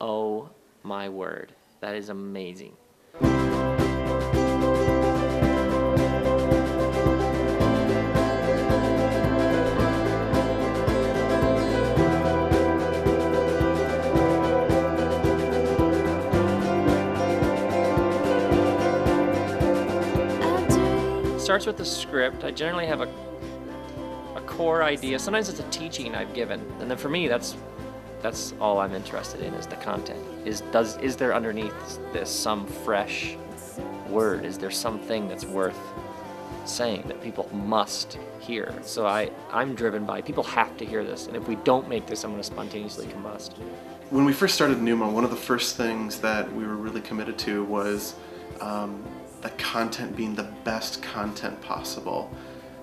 Oh my word, that is amazing. Starts with the script. I generally have a core idea. Sometimes it's a teaching I've given, and then for me, that's all I'm interested in is the content. Is there underneath this some fresh word? Is there something that's worth saying that people must hear? So I'm driven by people have to hear this, and if we don't make this, I'm going to spontaneously combust. When we first started NOOMA, one of the first things that we were really committed to was the content being the best content possible.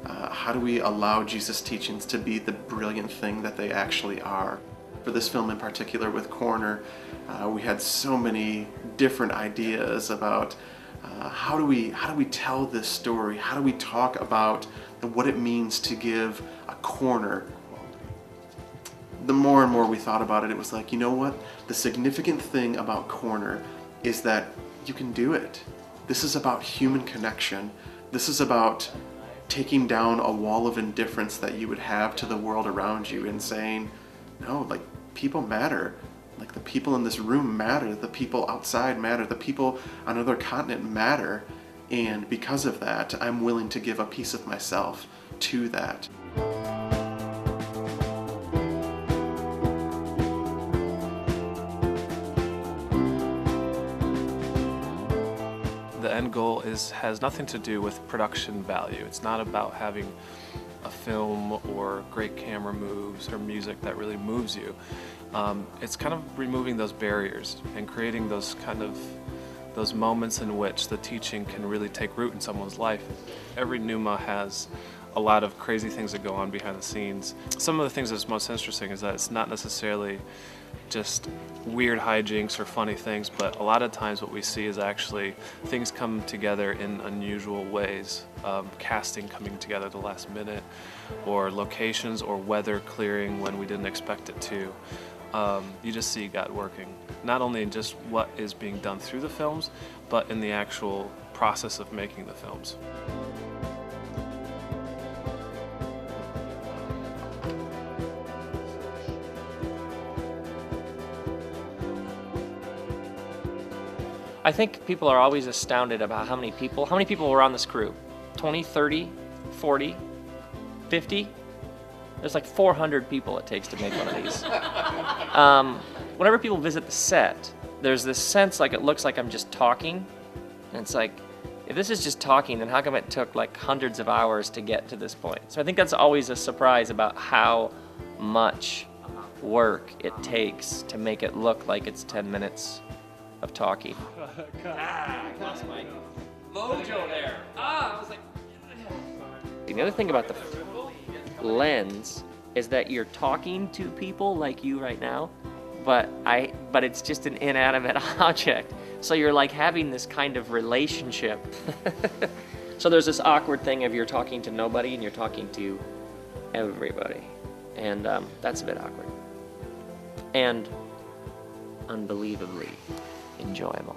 How do we allow Jesus' teachings to be the brilliant thing that they actually are? For this film in particular with Corner, we had so many different ideas about how do we tell this story? How do we talk about what it means to give a corner? The more and more we thought about it, it was like, you know what? The significant thing about Corner is that you can do it. This is about human connection. This is about taking down a wall of indifference that you would have to the world around you and saying, no, like, people matter. Like, the people in this room matter. The people outside matter. The people on another continent matter. And because of that, I'm willing to give a piece of myself to that. The end goal has nothing to do with production value. It's not about having a film or great camera moves or music that really moves you. It's kind of removing those barriers and creating those moments in which the teaching can really take root in someone's life. Every NOOMA has a lot of crazy things that go on behind the scenes. Some of the things that's most interesting is that it's not necessarily just weird hijinks or funny things, but a lot of times what we see is actually things come together in unusual ways. Casting coming together at the last minute, or locations or weather clearing when we didn't expect it to. You just see God working, not only in just what is being done through the films, but in the actual process of making the films. I think people are always astounded about how many people were on this crew? 20, 30, 40, 50? There's like 400 people it takes to make one of these. Whenever people visit the set, there's this sense like it looks like I'm just talking. And it's like, if this is just talking, then how come it took like hundreds of hours to get to this point? So I think that's always a surprise about how much work it takes to make it look like it's 10 minutes of talking. I lost my mojo there. I was like... The other thing about the lens is that you're talking to people like you right now, but it's just an inanimate object. So you're like having this kind of relationship. So there's this awkward thing of you're talking to nobody and you're talking to everybody. And that's a bit awkward. And unbelievably enjoyable.